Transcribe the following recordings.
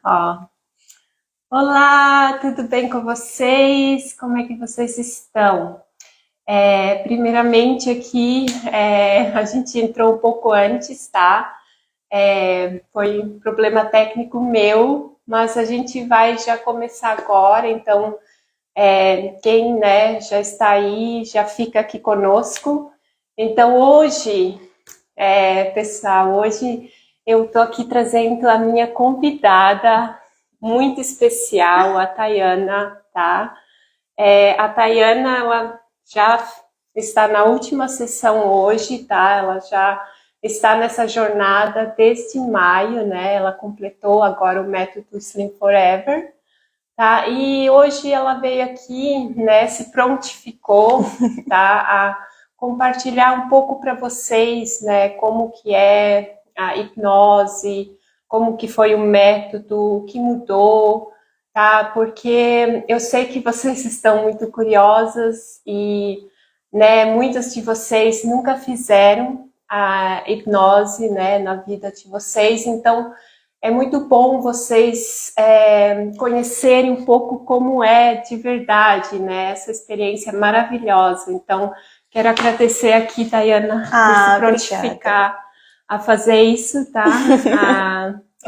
Ó, olá, tudo bem com vocês? Como é que vocês estão? Primeiramente aqui, a gente entrou um pouco antes, tá? Foi um problema técnico meu, mas a gente vai já começar agora, então quem, né, já está aí, já fica aqui conosco. Então hoje, pessoal, hoje eu tô aqui trazendo a minha convidada muito especial, a Tayana, tá? A Tayana, ela já está na última sessão hoje, tá? Ela já está nessa jornada desde maio, né? Ela completou agora o método Slim Forever, tá? E hoje ela veio aqui, né? Se prontificou, tá? A compartilhar um pouco para vocês, né? Como que é a hipnose, como que foi o método, o que mudou, tá? Porque eu sei que vocês estão muito curiosas e, né, muitas de vocês nunca fizeram a hipnose, né, na vida de vocês, então é muito bom vocês conhecerem um pouco como é de verdade, né, essa experiência maravilhosa. Então, quero agradecer aqui, Tayana, por se prontificar a fazer isso, tá?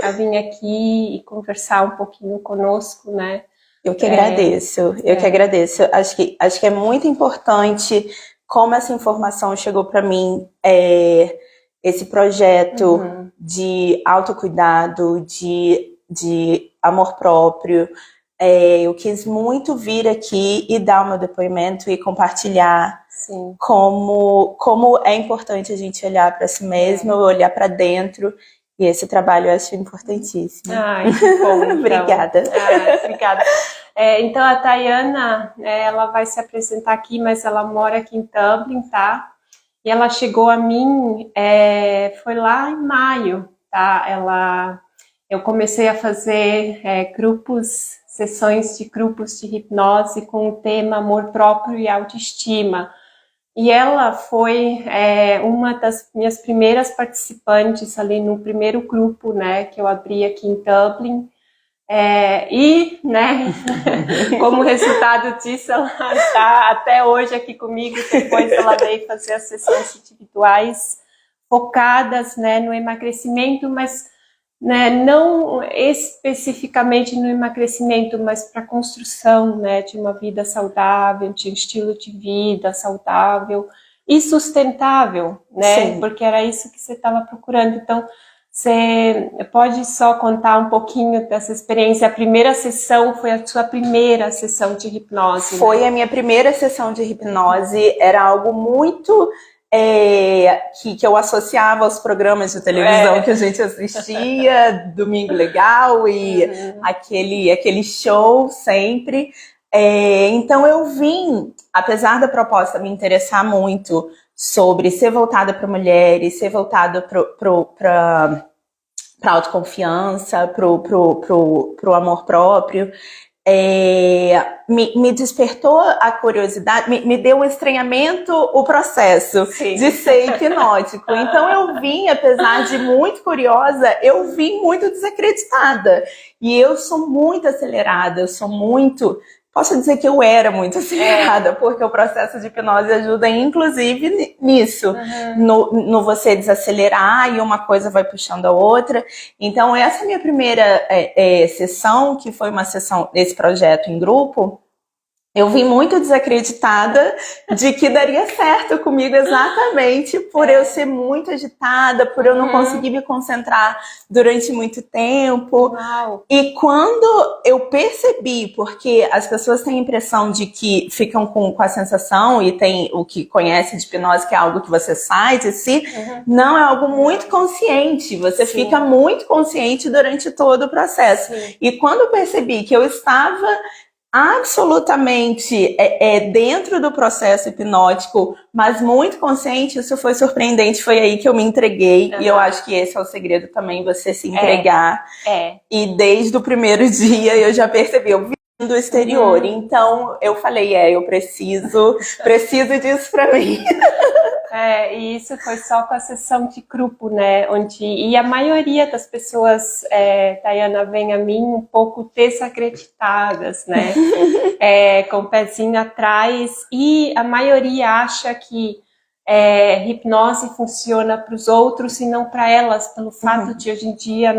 A vir aqui e conversar um pouquinho conosco, né? Eu que agradeço, que agradeço. Acho que é muito importante como essa informação chegou para mim, esse projeto de autocuidado, de amor próprio. Eu quis muito vir aqui e dar o meu depoimento e compartilhar como é importante a gente olhar para si mesmo, olhar para dentro. E esse trabalho eu acho importantíssimo. Ai, que bom. Então. Obrigada. Obrigada. Então, a Tayana, ela vai se apresentar aqui, mas ela mora aqui em Dublin, tá? E ela chegou a mim, foi lá em maio, tá? Eu comecei a fazer sessões de grupos de hipnose com o tema amor próprio e autoestima. E ela foi uma das minhas primeiras participantes ali no primeiro grupo, né, que eu abri aqui em Dublin. E, né, como resultado disso, ela está até hoje aqui comigo. Depois ela veio fazer as sessões individuais focadas, né, no emagrecimento, mas né, não especificamente no emagrecimento, mas para a construção, né, de uma vida saudável, de um estilo de vida saudável e sustentável, né? Sim. Porque era isso que você estava procurando. Então, você pode só contar um pouquinho dessa experiência? A primeira sessão foi a sua primeira sessão de hipnose? Foi, né? A minha primeira sessão de hipnose. Era algo muito... que eu associava aos programas de televisão que a gente assistia, Domingo Legal e aquele show sempre. Então eu vim, apesar da proposta me interessar muito sobre ser voltada para mulheres, ser voltada para autoconfiança, para o amor próprio, me despertou a curiosidade, me deu um estranhamento o processo de ser hipnótico. Então eu vim, apesar de muito curiosa, eu vim muito desacreditada. E eu sou muito acelerada, posso dizer que eu era muito acelerada, porque o processo de hipnose ajuda inclusive nisso, no você desacelerar e uma coisa vai puxando a outra. Então essa é a minha primeira sessão, que foi uma sessão desse projeto em grupo. Eu vim muito desacreditada de que daria certo comigo, exatamente por eu ser muito agitada, por eu não conseguir me concentrar durante muito tempo. Uau. E quando eu percebi, porque as pessoas têm a impressão de que ficam com a sensação, e tem o que conhece de hipnose, que é algo que você sai de si, não, é algo muito consciente, você fica muito consciente durante todo o processo. E quando eu percebi que eu estava absolutamente dentro do processo hipnótico, mas muito consciente, isso foi surpreendente, foi aí que eu me entreguei, e eu acho que esse é o segredo também, você se entregar. E desde o primeiro dia eu já percebi, eu vim do exterior, então eu falei, eu preciso disso pra mim. E isso foi só com a sessão de grupo, né? E a maioria das pessoas, Tayana, vem a mim um pouco desacreditadas, né? Com o pezinho atrás, e a maioria acha que hipnose funciona para os outros e não para elas, pelo fato de hoje em dia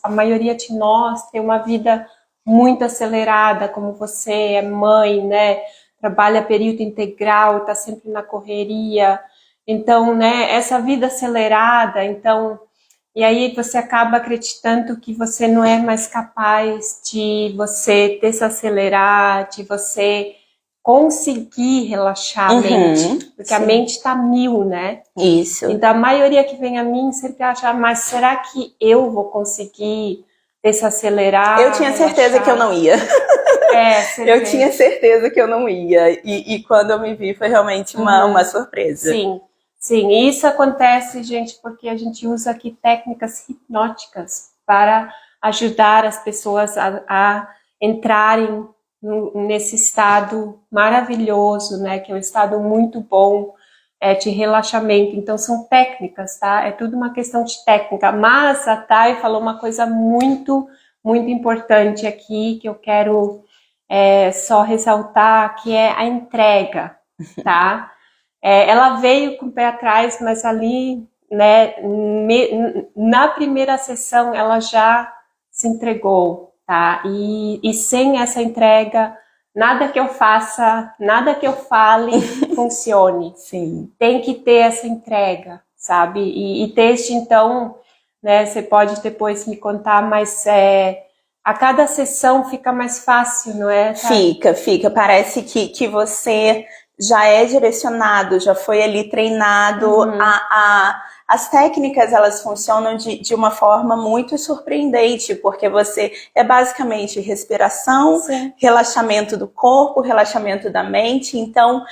a maioria de nós tem uma vida muito acelerada, como você é mãe, né? Trabalha período integral, está sempre na correria. Então, né, essa vida acelerada, e aí você acaba acreditando que você não é mais capaz de você desacelerar, de você conseguir relaxar a mente, porque a mente está mil, né? Isso. Então, a maioria que vem a mim sempre acha, mas será que eu vou conseguir desacelerar? Eu tinha certeza que eu não ia. Eu tinha certeza que eu não ia. E quando eu me vi, foi realmente uma surpresa. Sim, sim. E isso acontece, gente, porque a gente usa aqui técnicas hipnóticas para ajudar as pessoas a entrarem nesse estado maravilhoso, né? Que é um estado muito bom de relaxamento. Então, são técnicas, tá? É tudo uma questão de técnica. Mas a Thay falou uma coisa muito, muito importante aqui, que eu quero só ressaltar, que é a entrega, tá? Ela veio com o pé atrás, mas ali, né, na primeira sessão, ela já se entregou, tá? E sem essa entrega, nada que eu faça, nada que eu fale funcione. Sim. Tem que ter essa entrega, sabe? E desde então, né, você pode depois me contar, mas a cada sessão fica mais fácil, não é? Fica. Parece que você já é direcionado, já foi ali treinado. As técnicas, elas funcionam de uma forma muito surpreendente, porque você basicamente respiração, relaxamento do corpo, relaxamento da mente. Então,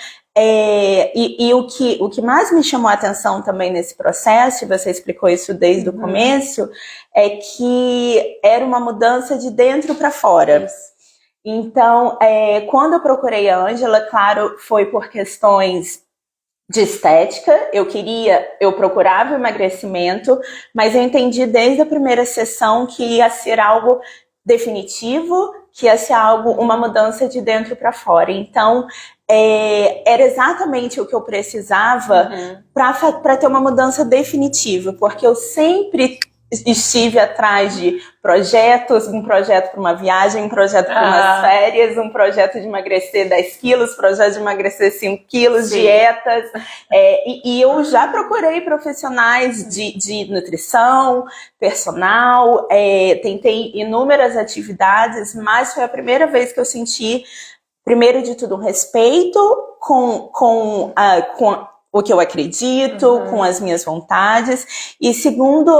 o que mais me chamou a atenção também nesse processo, e você explicou isso desde o começo, é que era uma mudança de dentro para fora. Isso. Então, quando eu procurei a Ângela, claro, foi por questões de estética. Eu procurava emagrecimento, mas eu entendi desde a primeira sessão que ia ser algo definitivo, que ia ser uma mudança de dentro para fora. Então, era exatamente o que eu precisava para ter uma mudança definitiva, porque eu sempre estive atrás de projetos, um projeto para uma viagem, um projeto para umas férias, um projeto de emagrecer 10 quilos, projeto de emagrecer 5 quilos, dietas. E eu já procurei profissionais de nutrição, personal, tentei inúmeras atividades, mas foi a primeira vez que eu senti, primeiro de tudo, um respeito com o que eu acredito, com as minhas vontades, e segundo,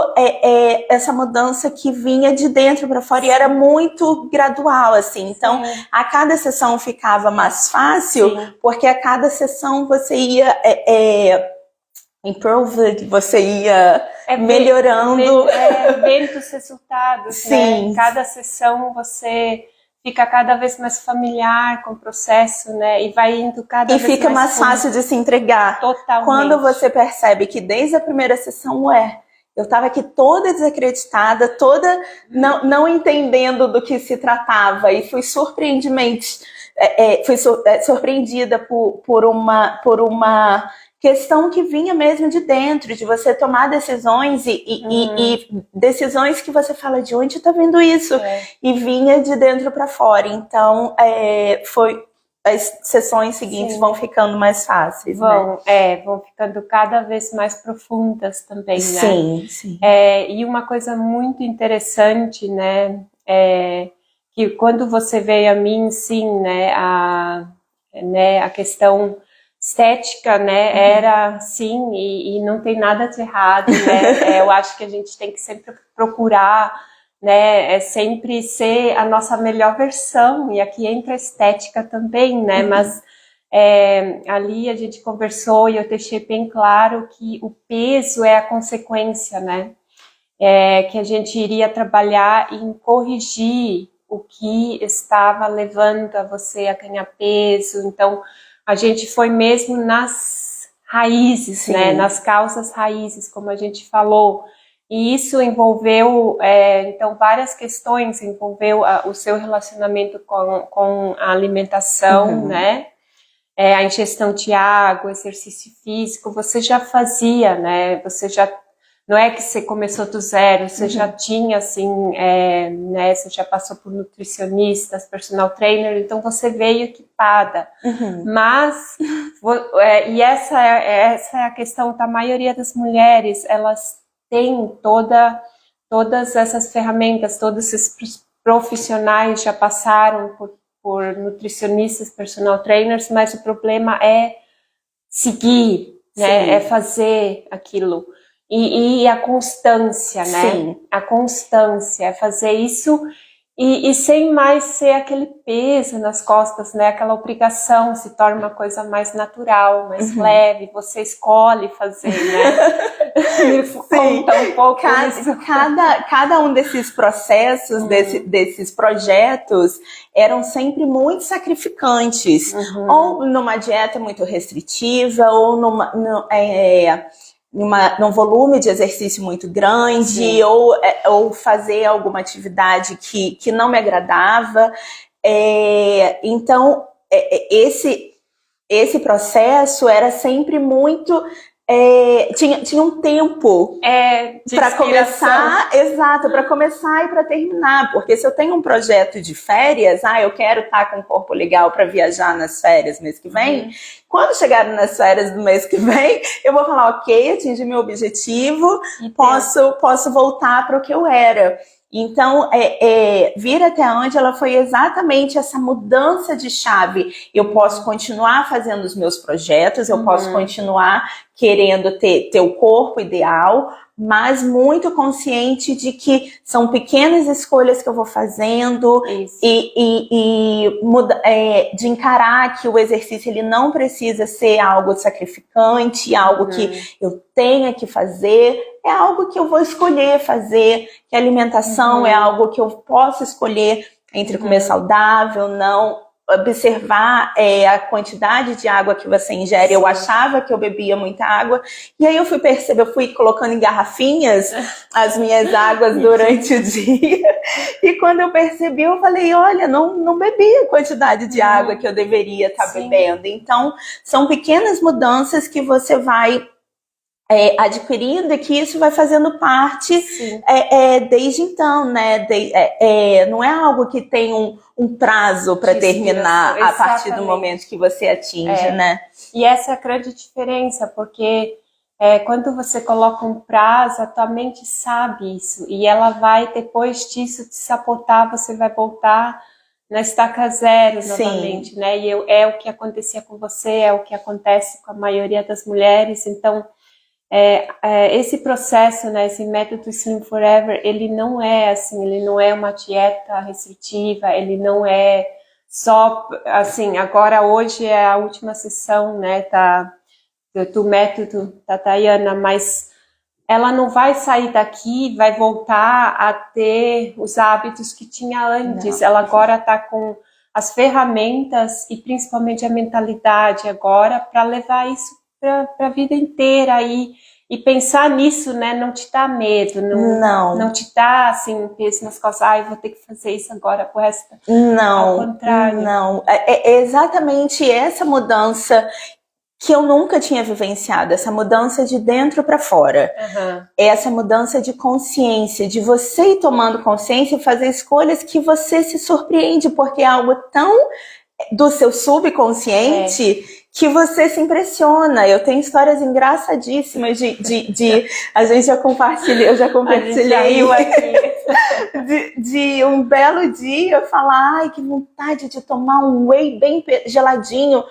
essa mudança que vinha de dentro para fora, e era muito gradual, assim. Então, a cada sessão ficava mais fácil, porque a cada sessão você ia improved, você ia melhorando. Vendo os resultados, né? Cada sessão você fica cada vez mais familiar com o processo, né? E vai indo cada vez mais... E fica mais fácil de se entregar. Totalmente. Quando você percebe que desde a primeira sessão, eu estava aqui toda desacreditada, toda não entendendo do que se tratava, e fui surpreendida por uma questão que vinha mesmo de dentro, de você tomar decisões e decisões que você fala, de onde tá vindo isso? E vinha de dentro para fora. Então, as sessões seguintes vão ficando mais fáceis. Vão ficando cada vez mais profundas também, né? Sim. E uma coisa muito interessante, né? Que quando você veio a mim, a questão estética, né, era sim, e não tem nada de errado, né? Eu acho que a gente tem que sempre procurar, né, sempre ser a nossa melhor versão, e aqui entra a estética também, né? Mas ali a gente conversou e eu deixei bem claro que o peso é a consequência, né? Que a gente iria trabalhar em corrigir o que estava levando a você a ganhar peso. Então, a gente foi mesmo nas raízes, né? Nas causas raízes, como a gente falou. E isso envolveu, então, várias questões, envolveu o seu relacionamento com a alimentação, né? A ingestão de água, exercício físico, você já fazia, né? Você já, não é que você começou do zero, você já tinha, assim, né? Você já passou por nutricionistas, personal trainer, então você veio equipada. Mas, e essa é a questão da maioria das mulheres, elas têm todas essas ferramentas, todos esses profissionais já passaram por nutricionistas, personal trainers, mas o problema é seguir, né? É fazer aquilo. E a constância, né? Sim. A constância, é fazer isso e sem mais ser aquele peso nas costas, né? Aquela obrigação se torna uma coisa mais natural, mais leve, você escolhe fazer, né? Me conta um pouco isso. Cada um desses processos, desses projetos, eram sempre muito sacrificantes. Ou numa dieta muito restritiva, ou num volume de exercício muito grande, ou fazer alguma atividade que não me agradava. Então, esse processo era sempre muito... tinha um tempo para começar, para começar e para terminar, porque se eu tenho um projeto de férias, eu quero estar com um corpo legal para viajar nas férias mês que vem, quando chegar nas férias do mês que vem, eu vou falar, ok, atingi meu objetivo, posso voltar para o que eu era. Então, vir até onde ela foi exatamente essa mudança de chave. Eu posso continuar fazendo os meus projetos, eu posso continuar querendo ter o corpo ideal, mas muito consciente de que são pequenas escolhas que eu vou fazendo de encarar que o exercício ele não precisa ser algo sacrificante, algo que eu tenha que fazer, é algo que eu vou escolher fazer, que a alimentação é algo que eu posso escolher entre comer saudável, não observar a quantidade de água que você ingere. Eu achava que eu bebia muita água, e aí eu fui colocando em garrafinhas as minhas águas durante o dia, e quando eu percebi, eu falei, olha, não bebi a quantidade de água que eu deveria estar bebendo. Então, são pequenas mudanças que você vai adquirindo, e que isso vai fazendo parte desde então, né? Não é algo que tem um prazo para terminar a partir do momento que você atinge, né? E essa é a grande diferença, porque quando você coloca um prazo, a tua mente sabe isso, e ela vai, depois disso, te sabotar, você vai voltar na estaca zero novamente, né? E é o que acontecia com você, é o que acontece com a maioria das mulheres. Então, esse processo, né, esse método Slim Forever, ele não é assim, ele não é uma dieta restritiva, ele não é só assim, agora hoje é a última sessão, né, do método da Dayana, mas ela não vai sair daqui, vai voltar a ter os hábitos que tinha antes. Não. Ela agora está com as ferramentas e principalmente a mentalidade agora para levar isso para a vida inteira, e pensar nisso, né, não te dá medo, não te dá assim um peso nas costas, eu vou ter que fazer isso agora pro resto. Não, ao contrário. Não, é exatamente essa mudança que eu nunca tinha vivenciado, essa mudança de dentro para fora, essa mudança de consciência, de você ir tomando consciência e fazer escolhas que você se surpreende, porque é algo tão do seu subconsciente que você se impressiona. Eu tenho histórias engraçadíssimas a gente já compartilhou, eu já compartilhei de um belo dia eu falar, ai, que vontade de tomar um whey bem geladinho,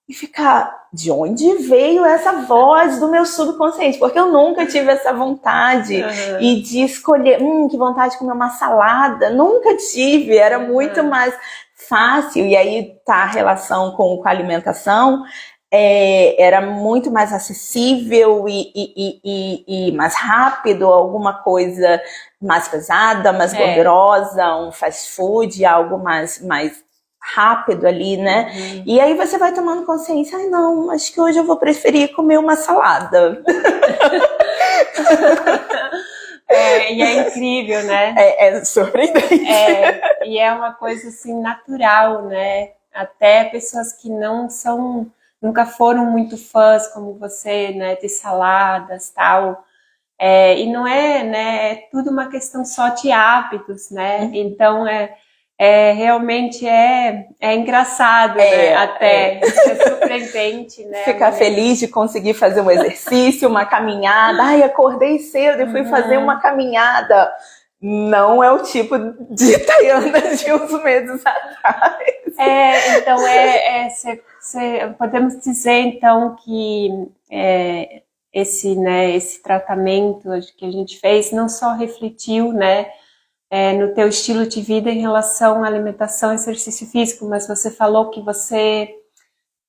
e ficar, de onde veio essa voz do meu subconsciente? Porque eu nunca tive essa vontade e de escolher, que vontade de comer uma salada, nunca tive, era muito mais fácil. E aí tá a relação com a alimentação, era muito mais acessível e mais rápido, alguma coisa mais pesada, mais gordurosa, um fast food, algo mais rápido ali, né? E aí você vai tomando consciência, ai não, acho que hoje eu vou preferir comer uma salada. E é incrível, né? É surpreendente. E é uma coisa assim natural, né? Até pessoas que nunca foram muito fãs como você, né? De saladas, tal. E não é, né? É tudo uma questão só de hábitos, né? Então realmente é engraçado, né? Até é surpreendente, né? Ficar feliz de conseguir fazer um exercício, uma caminhada. Ai, acordei cedo e fui fazer uma caminhada. Não é o tipo de Tayana de uns meses atrás. Então podemos dizer então que esse tratamento que a gente fez não só refletiu, né, no teu estilo de vida em relação à alimentação e exercício físico, mas você falou que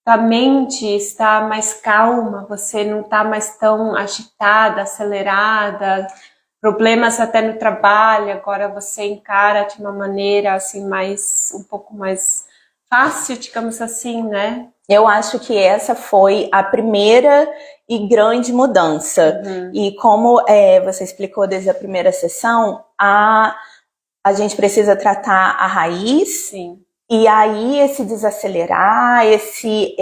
a mente está mais calma, você não está mais tão agitada, acelerada, problemas até no trabalho, agora você encara de uma maneira assim um pouco mais fácil, digamos assim, né? Eu acho que essa foi a primeira e grande mudança. E como você explicou desde a primeira sessão, a gente precisa tratar a raiz. Sim. E aí esse desacelerar, esse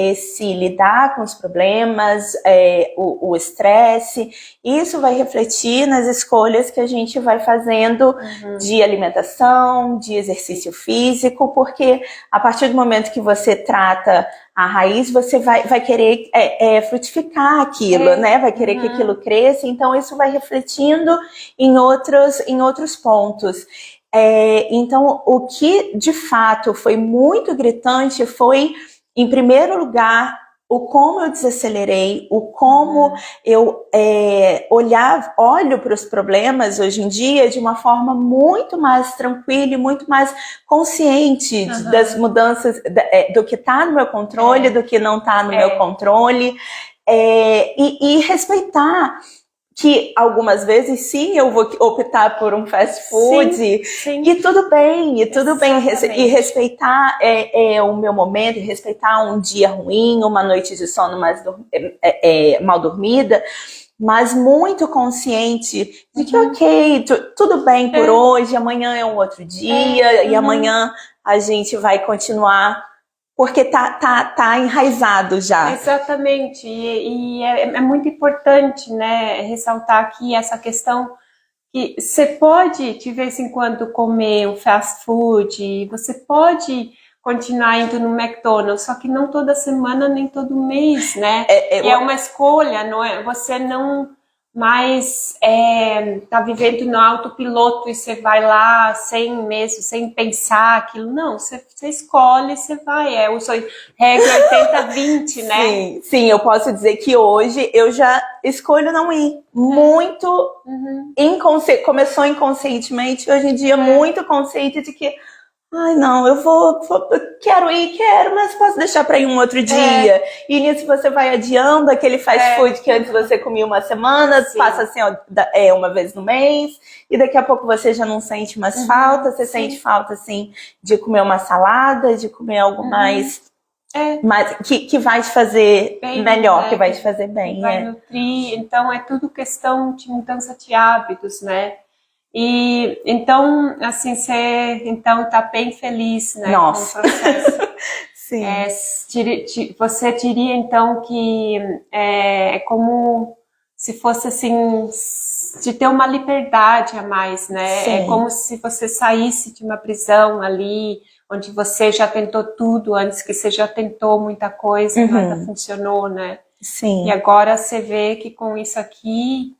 lidar com os problemas, o estresse, isso vai refletir nas escolhas que a gente vai fazendo de alimentação, de exercício físico, porque a partir do momento que você trata a raiz, você vai querer frutificar aquilo, né? Vai querer que aquilo cresça, então isso vai refletindo em outros pontos. Então, o que de fato foi muito gritante foi, em primeiro lugar, o como eu desacelerei, o como eu olho para os problemas hoje em dia de uma forma muito mais tranquila e muito mais consciente das mudanças, do que está no meu controle, do que não está no meu controle, e respeitar que algumas vezes sim eu vou optar por um fast food, sim. E tudo bem, e respeitar o meu momento, e respeitar um dia ruim, uma noite de sono mal dormida, mas muito consciente de que ok, tudo bem por hoje, amanhã é um outro dia, e amanhã a gente vai continuar, porque tá enraizado já. Exatamente, e é muito importante, né, ressaltar aqui essa questão que você pode, de vez em quando, comer um fast food, você pode continuar indo no McDonald's, só que não toda semana, nem todo mês, né? É uma escolha, não é? Você não mais tá vivendo no autopiloto e você vai lá sem pensar aquilo. Não, você escolhe, você vai. Regra 80-20, né? Sim, eu posso dizer que hoje eu já escolho não ir. Muito começou inconscientemente, hoje em dia muito consciente de que ai, não, eu quero ir, mas posso deixar para ir um outro dia. E nisso você vai adiando aquele fast food que antes você comia uma semana, passa assim, uma vez no mês, e daqui a pouco você já não sente mais falta, você sente falta, assim, de comer uma salada, de comer algo mais que vai te fazer bem, melhor, que vai te fazer bem. Vai nutrir, então é tudo questão de mudança de hábitos, né? E então, assim, você tá bem feliz, né? Nossa. Com o processo. Sim. Você diria então que é como se fosse assim, de ter uma liberdade a mais, né? Sim. É como se você saísse de uma prisão ali, onde você já tentou tudo antes, que você já tentou muita coisa, nada funcionou, né? Sim. E agora você vê que com isso aqui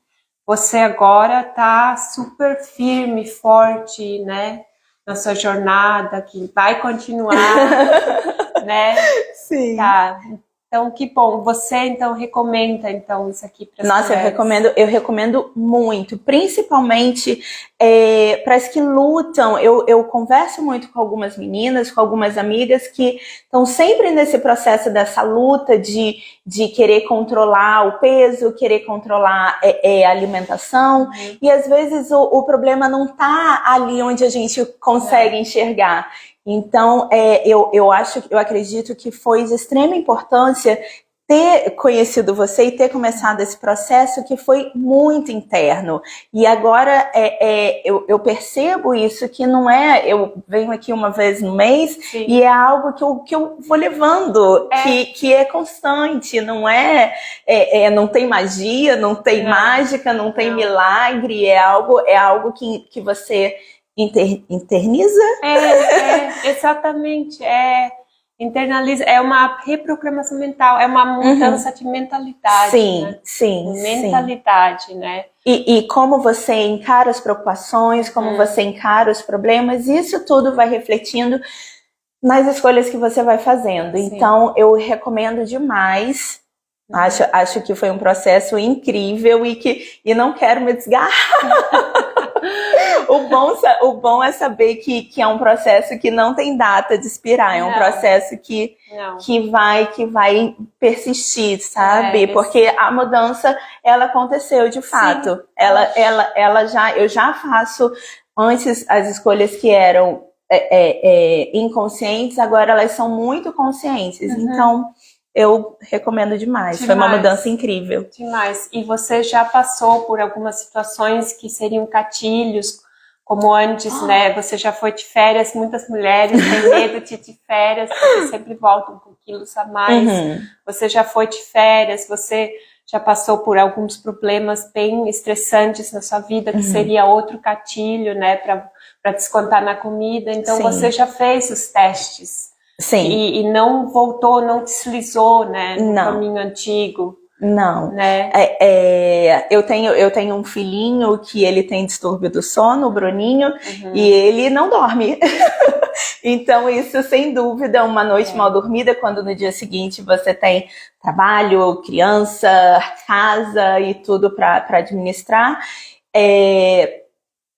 você agora tá super firme, forte, né? Na sua jornada, que vai continuar, né? Sim. Tá. Então, que bom. Você, então, recomenda, então, isso aqui para as Nossa, mulheres? eu recomendo muito. Principalmente para as que lutam. Eu converso muito com algumas meninas, com algumas amigas que estão sempre nesse processo dessa luta de querer controlar o peso, querer controlar a alimentação. E às vezes o problema não está ali onde a gente consegue enxergar. Então, eu acredito que foi de extrema importância ter conhecido você e ter começado esse processo que foi muito interno. E agora eu percebo isso, que não é, eu venho aqui uma vez no mês, sim, e é algo que eu vou levando, que é constante, não não tem magia, não tem mágica, não tem milagre, é algo que você interniza? Exatamente, internaliza, é uma reprogramação mental, é uma mudança de mentalidade. Sim, né? sim. Mentalidade, sim. Né? E como você encara as preocupações, como você encara os problemas, isso tudo vai refletindo nas escolhas que você vai fazendo. Sim. Então, eu recomendo demais. Acho que foi um processo incrível e não quero me desgarrar. O bom é saber que é um processo que não tem data de expirar, é um processo que vai persistir, sabe? Porque a mudança, ela aconteceu de fato. Sim. Eu já faço antes as escolhas que eram inconscientes, agora elas são muito conscientes. Então, eu recomendo demais. Foi uma mudança incrível. Demais. E você já passou por algumas situações que seriam gatilhos, como antes, né? Você já foi de férias, muitas mulheres têm medo de ir de férias, porque sempre voltam com quilos a mais. Você já foi de férias, você já passou por alguns problemas bem estressantes na sua vida, que seria outro gatilho, né? Para descontar na comida. Então, sim, você já fez os testes. Sim. E não voltou, não deslizou, né, no caminho antigo. Não. Né? Eu tenho um filhinho que ele tem distúrbio do sono, o Bruninho, e ele não dorme. Então, isso, sem dúvida, uma noite mal dormida, quando no dia seguinte você tem trabalho, criança, casa e tudo para administrar.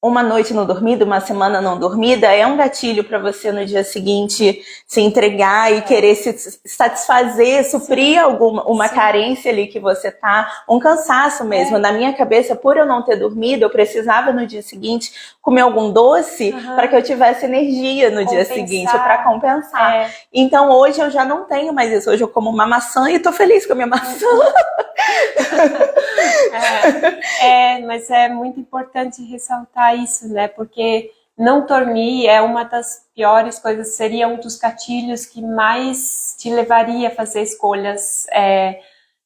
Uma noite não dormida, uma semana não dormida, é um gatilho para você no dia seguinte se entregar e querer se satisfazer, suprir uma carência ali que você tá, um cansaço mesmo. Na minha cabeça, por eu não ter dormido, eu precisava no dia seguinte comer algum doce para que eu tivesse energia no dia seguinte, para compensar. Então hoje eu já não tenho mais isso, hoje eu como uma maçã e tô feliz com a minha maçã. Mas é muito importante ressaltar isso, né? Porque não dormir é uma das piores coisas, seria um dos gatilhos que mais te levaria a fazer escolhas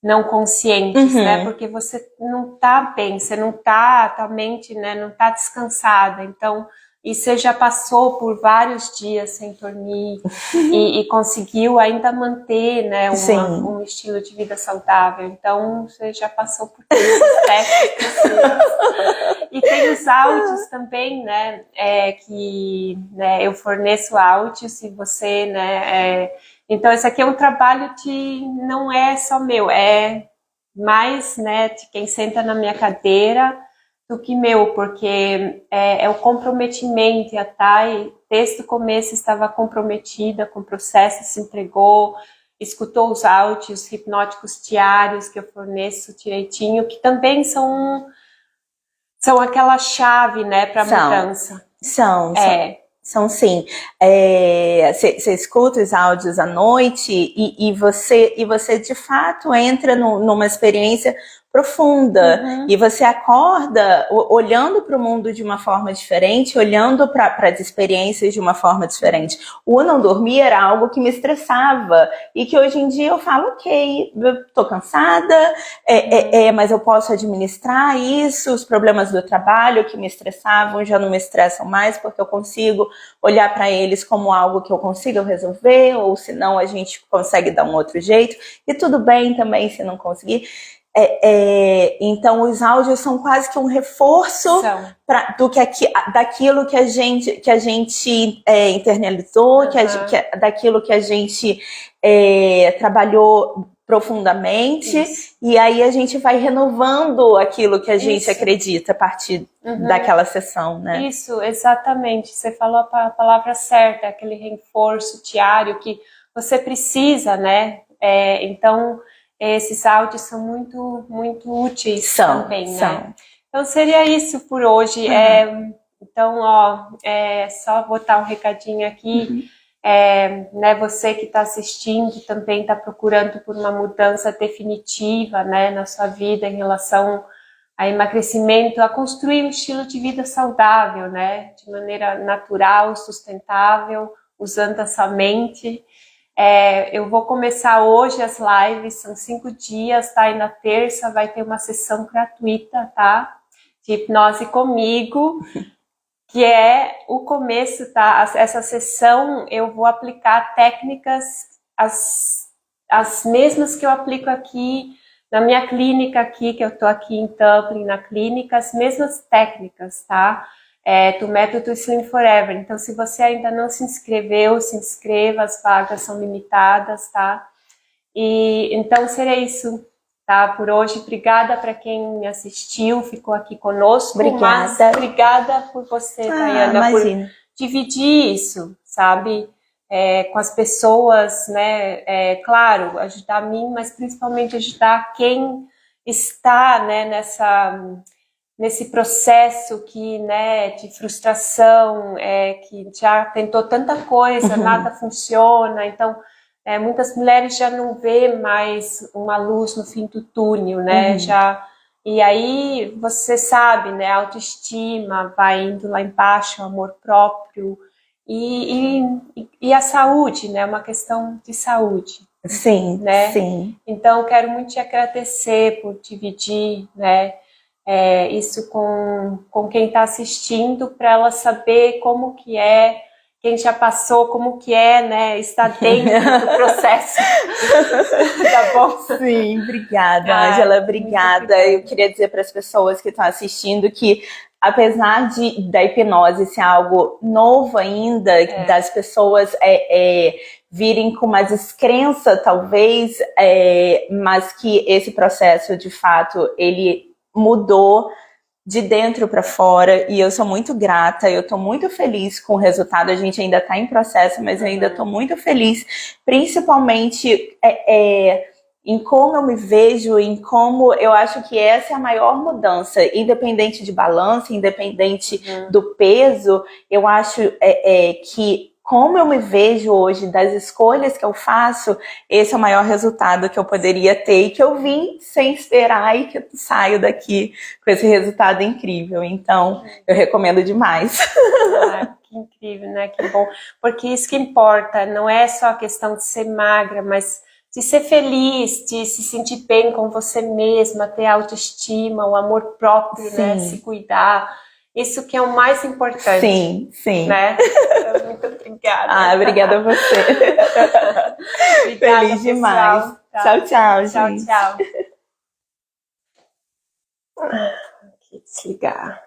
não conscientes, né? Porque você não tá bem, você não tá, tua mente, né, não tá descansada. Então, e você já passou por vários dias sem dormir e conseguiu ainda manter, né, um estilo de vida saudável. Então, você já passou por todos esses testes. E tem os áudios também, né, que eu forneço áudios se você, né, então esse aqui é um trabalho que não é só meu, é mais, né, de quem senta na minha cadeira do que meu, porque é o comprometimento. E a Thay, desde o começo, estava comprometida com o processo, se entregou, escutou os áudios hipnóticos diários que eu forneço direitinho, que também são aquela chave, né, para a mudança. São sim. Você escuta os áudios à noite e você de fato entra numa experiência profunda e você acorda olhando para o mundo de uma forma diferente, olhando para as experiências de uma forma diferente. O não dormir era algo que me estressava e que hoje em dia eu falo, ok, eu tô cansada, mas eu posso administrar isso, os problemas do trabalho que me estressavam já não me estressam mais, porque eu consigo olhar para eles como algo que eu consigo resolver, ou senão a gente consegue dar um outro jeito, e tudo bem também se não conseguir. Então os áudios são quase que um reforço daquilo que a gente internalizou, daquilo que a gente trabalhou profundamente. Isso. E aí a gente vai renovando aquilo que a gente acredita a partir daquela sessão, né? Isso, exatamente. Você falou a palavra certa, aquele reforço diário que você precisa, né? Então esses áudios são muito, muito úteis também, né? Então seria isso por hoje. Então, ó, só botar um recadinho aqui. Né, você que está assistindo também está procurando por uma mudança definitiva, né, na sua vida em relação a emagrecimento, a construir um estilo de vida saudável, né, de maneira natural, sustentável, usando a sua mente. Eu vou começar hoje as lives, são 5 dias, tá? E na terça vai ter uma sessão gratuita, tá? De hipnose comigo, que é o começo, tá? Essa sessão eu vou aplicar técnicas, as mesmas que eu aplico aqui na minha clínica aqui, que eu tô aqui em Dublin, na clínica, as mesmas técnicas, tá? Do método Slim Forever. Então, se você ainda não se inscreveu, se inscreva, as vagas são limitadas, tá? E então será isso, tá? Por hoje, obrigada para quem assistiu, ficou aqui conosco. Obrigada. Obrigada por você, Daiana, por dividir isso, sabe? Com as pessoas, né? Claro, ajudar a mim, mas principalmente ajudar quem está, né, nesse processo que, né, de frustração, que já tentou tanta coisa, nada funciona. Então, muitas mulheres já não vê mais uma luz no fim do túnel, né? E aí você sabe, né? A autoestima vai indo lá embaixo, o amor próprio e a saúde, né? Uma questão de saúde. Sim, né? Sim. Então, quero muito te agradecer por dividir, né? Isso com quem está assistindo, para ela saber como que é, quem já passou, como que é, né, estar dentro do processo. Tá bom? Sim, obrigada, Ângela, obrigada. Eu queria dizer para as pessoas que estão assistindo que, apesar da hipnose ser algo novo ainda, das pessoas virem com uma descrença, talvez, mas que esse processo, de fato, ele mudou de dentro para fora, e eu sou muito grata, eu estou muito feliz com o resultado. A gente ainda está em processo, mas eu ainda estou muito feliz, principalmente em como eu me vejo, em como eu acho que essa é a maior mudança, independente de balanço, independente do peso. Eu acho que como eu me vejo hoje, das escolhas que eu faço, esse é o maior resultado que eu poderia ter, e que eu vim sem esperar, e que eu saio daqui com esse resultado incrível. Então, eu recomendo demais. Que incrível, né? Que bom. Porque isso que importa, não é só a questão de ser magra, mas de ser feliz, de se sentir bem com você mesma, ter autoestima, o amor próprio, né? Se cuidar. Isso que é o mais importante. Sim. Né? Muito obrigada. Obrigada a você. Obrigada, feliz demais. Tchau, gente. Tchau. Aqui, desligar.